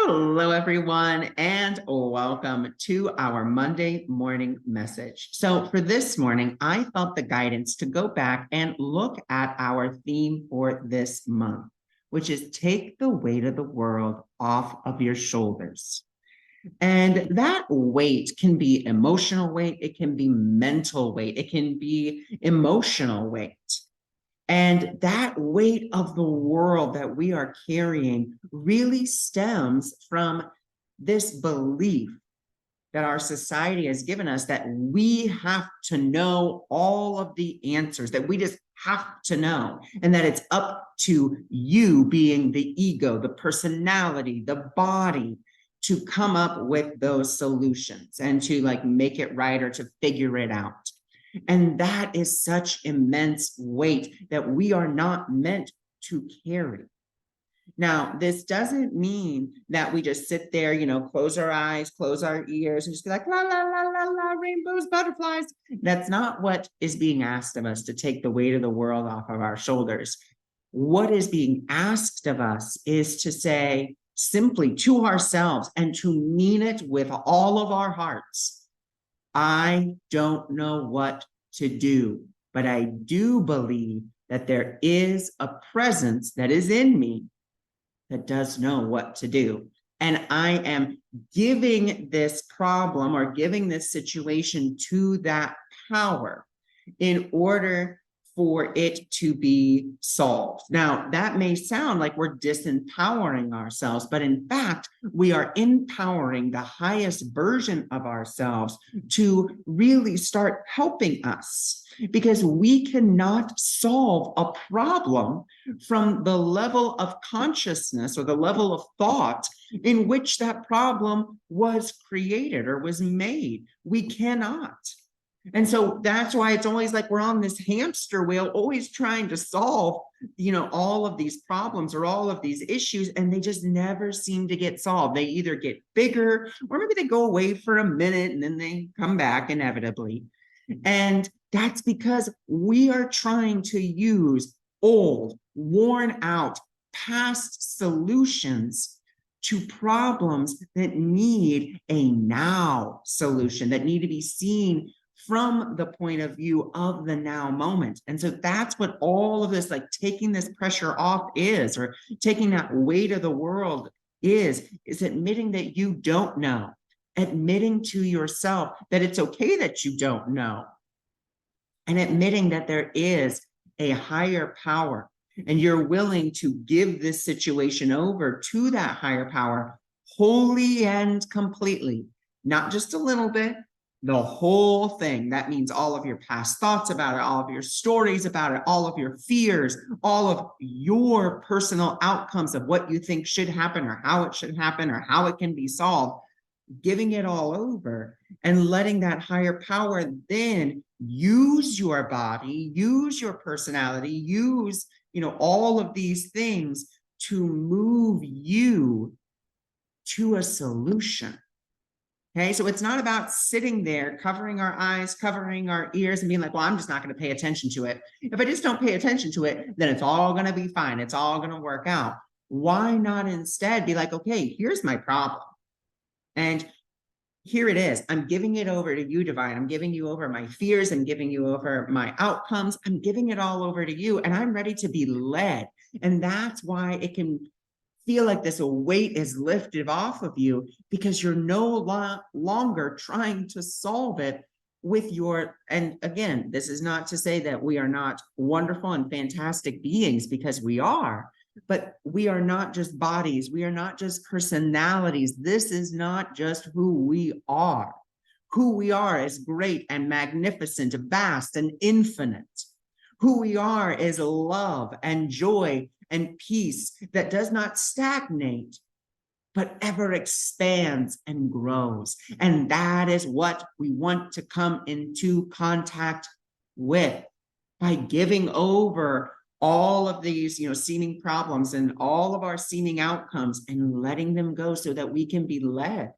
Hello, everyone, and welcome to our Monday morning message. So for this morning, I felt the guidance to go back and look at our theme for this month, which is take the weight of the world off of your shoulders. And that weight can be emotional weight, it can be mental weight, it can be emotional weight. And that weight of the world that we are carrying really stems from this belief that our society has given us that we have to know all of the answers, that we just have to know, and that it's up to you, being the ego, the personality, the body, to come up with those solutions and to make it right or to figure it out. And that is such immense weight that we are not meant to carry. Now, this doesn't mean that we just sit there, close our eyes, close our ears, and just be like, la, la, la, la, la, rainbows, butterflies. That's not what is being asked of us, to take the weight of the world off of our shoulders. What is being asked of us is to say simply to ourselves and to mean it with all of our hearts, I don't know what to do, but I do believe that there is a presence that is in me that does know what to do. And I am giving this problem or giving this situation to that power in order for it to be solved. Now, that may sound like we're disempowering ourselves, but in fact, we are empowering the highest version of ourselves to really start helping us, because we cannot solve a problem from the level of consciousness or the level of thought in which that problem was created or was made. We cannot. And so that's why it's always like we're on this hamster wheel, always trying to solve, all of these problems or all of these issues, and they just never seem to get solved. They either get bigger or maybe they go away for a minute and then they come back inevitably. And that's because we are trying to use old, worn out, past solutions to problems that need a now solution, that need to be seen from the point of view of the now moment. And so that's what all of this, taking this pressure off is, or taking that weight of the world is admitting that you don't know, admitting to yourself that it's okay that you don't know, and admitting that there is a higher power, and you're willing to give this situation over to that higher power wholly and completely, not just a little bit, the whole thing. That means all of your past thoughts about it, all of your stories about it, all of your fears, all of your personal outcomes of what you think should happen or how it should happen or how it can be solved, giving it all over and letting that higher power then use your body, use your personality, use, all of these things to move you to a solution. Okay, so it's not about sitting there, covering our eyes, covering our ears, and being like, well, I'm just not going to pay attention to it. If I just don't pay attention to it, then it's all going to be fine. It's all going to work out. Why not instead be like, okay, here's my problem. And here it is. I'm giving it over to you, divine. I'm giving you over my fears. I'm giving you over my outcomes. I'm giving it all over to you, and I'm ready to be led. And that's why it can feel like this weight is lifted off of you, because you're no longer trying to solve it with your, and again, this is not to say that we are not wonderful and fantastic beings, because we are, but we are not just bodies. We are not just personalities. This is not just who we are. Who we are is great and magnificent, vast and infinite. Who we are is love and joy and peace that does not stagnate, but ever expands and grows. And that is what we want to come into contact with by giving over all of these, seeming problems and all of our seeming outcomes and letting them go so that we can be led.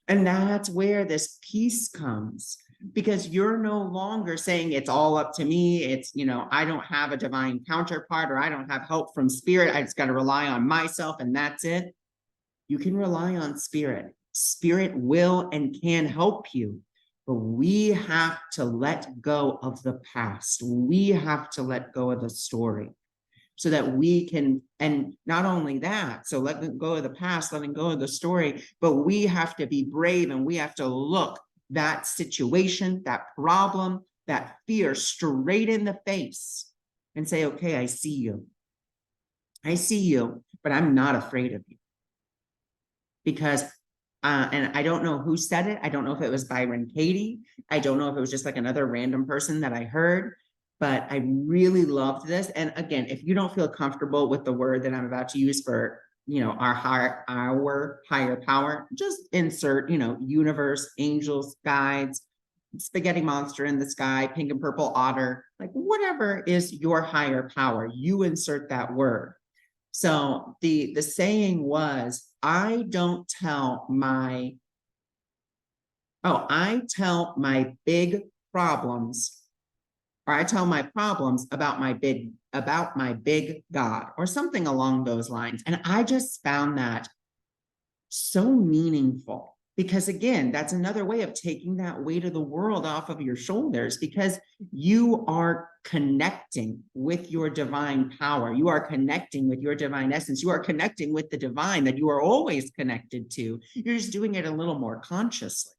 And that's where this peace comes, because you're no longer saying it's all up to me. It's, I don't have a divine counterpart, or I don't have help from spirit. I just got to rely on myself and that's it. You can rely on spirit. Spirit will and can help you, but we have to let go of the past. We have to let go of the story so that we can, and not only that, so letting go of the past, letting go of the story, but we have to be brave and we have to look that situation, that problem, that fear straight in the face and say, okay, I see you. I see you, but I'm not afraid of you. Because, and I don't know who said it. I don't know if it was Byron Katie. I don't know if it was just like another random person that I heard, but I really loved this. And again, if you don't feel comfortable with the word that I'm about to use for, our higher power, just insert, universe, angels, guides, spaghetti monster in the sky, pink and purple otter, like whatever is your higher power, you insert that word. So the saying was, I tell my big problems, or I tell my problems about my big God, or something along those lines. And I just found that so meaningful. Because again, that's another way of taking that weight of the world off of your shoulders, because you are connecting with your divine power. You are connecting with your divine essence. You are connecting with the divine that you are always connected to. You're just doing it a little more consciously.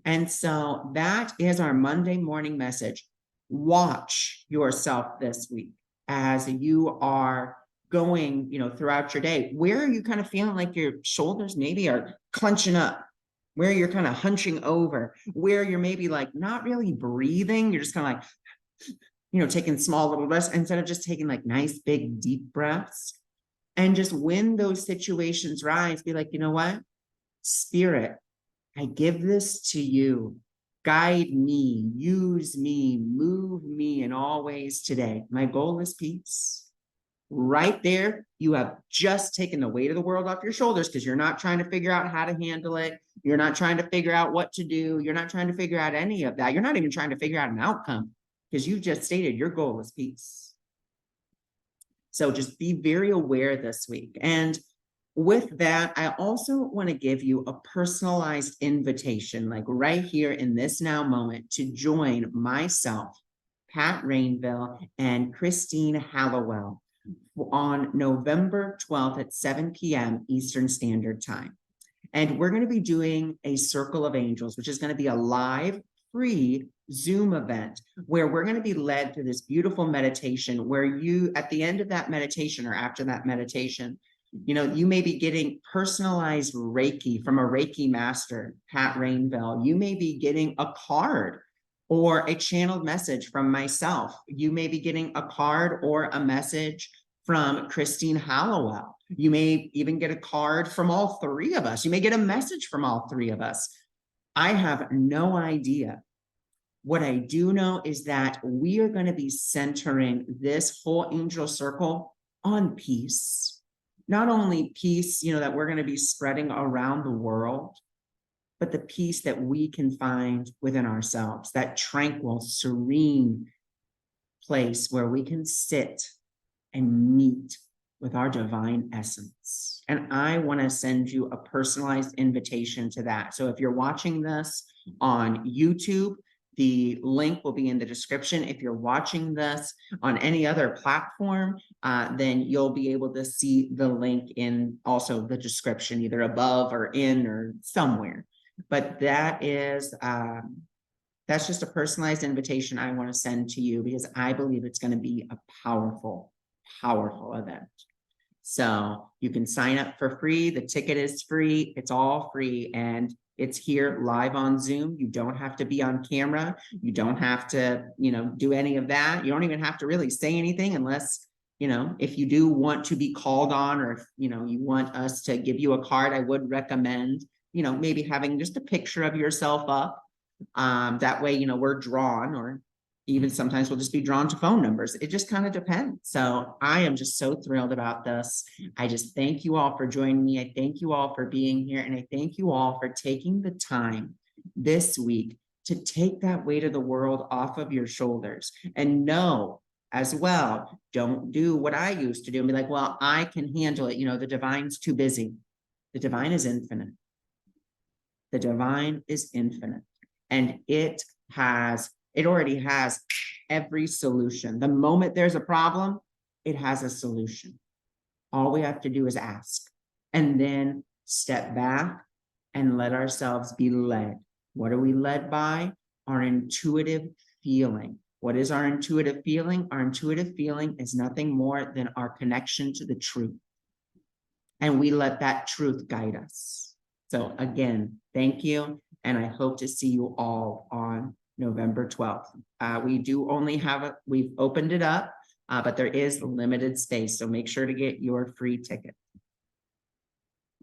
And so that is our Monday morning message. Watch yourself this week as you are going, throughout your day. Where are you kind of feeling like your shoulders maybe are clenching up? Where you're kind of hunching over? Where you're maybe like not really breathing? You're just kind of like, taking small little breaths instead of just taking like nice big deep breaths. And just when those situations rise, be like, you know what? Spirit, I give this to you. Guide me, use me, move me in all ways today. My goal is peace. Right there, you have just taken the weight of the world off your shoulders, because you're not trying to figure out how to handle it. You're not trying to figure out what to do. You're not trying to figure out any of that. You're not even trying to figure out an outcome, because you just stated your goal is peace. So just be very aware this week. And with that, I also want to give you a personalized invitation, like right here in this now moment, to join myself, Pat Rainville, and Christine Hallowell on November 12th at 7 p.m. Eastern Standard Time. And we're going to be doing a Circle of Angels, which is going to be a live, free Zoom event where we're going to be led through this beautiful meditation where you, at the end of that meditation or after that meditation, you may be getting personalized Reiki from a Reiki master, Pat Rainville. You may be getting a card or a channeled message from myself. You may be getting a card or a message from Christine Hallowell. You may even get a card from all three of us. You may get a message from all three of us. I have no idea. What I do know is that we are going to be centering this whole angel circle on peace. Not only peace, that we're going to be spreading around the world, but the peace that we can find within ourselves, that tranquil, serene place where we can sit and meet with our divine essence. And I want to send you a personalized invitation to that. So if you're watching this on YouTube, the link will be in the description. If you're watching this on any other platform, then you'll be able to see the link in also the description, either above or in or somewhere. But that's just a personalized invitation I want to send to you, because I believe it's going to be a powerful event. So you can sign up for free. The ticket is free. It's all free. And it's here live on Zoom. You don't have to be on camera. You don't have to, do any of that. You don't even have to really say anything unless, if you do want to be called on, or if, you want us to give you a card, I would recommend, maybe having just a picture of yourself up. That way, we're drawn, or even sometimes we'll just be drawn to phone numbers. It just kind of depends. So I am just so thrilled about this. I just thank you all for joining me. I thank you all for being here. And I thank you all for taking the time this week to take that weight of the world off of your shoulders. And know as well, don't do what I used to do and be like, well, I can handle it. The divine's too busy. The divine is infinite. The divine is infinite, and it already has every solution. The moment there's a problem, it has a solution. All we have to do is ask, and then step back and let ourselves be led. What are we led by? Our intuitive feeling. What is our intuitive feeling? Our intuitive feeling is nothing more than our connection to the truth. And we let that truth guide us. So again, thank you. And I hope to see you all on November 12th. We do only we've opened it up, but there is limited space. So make sure to get your free ticket.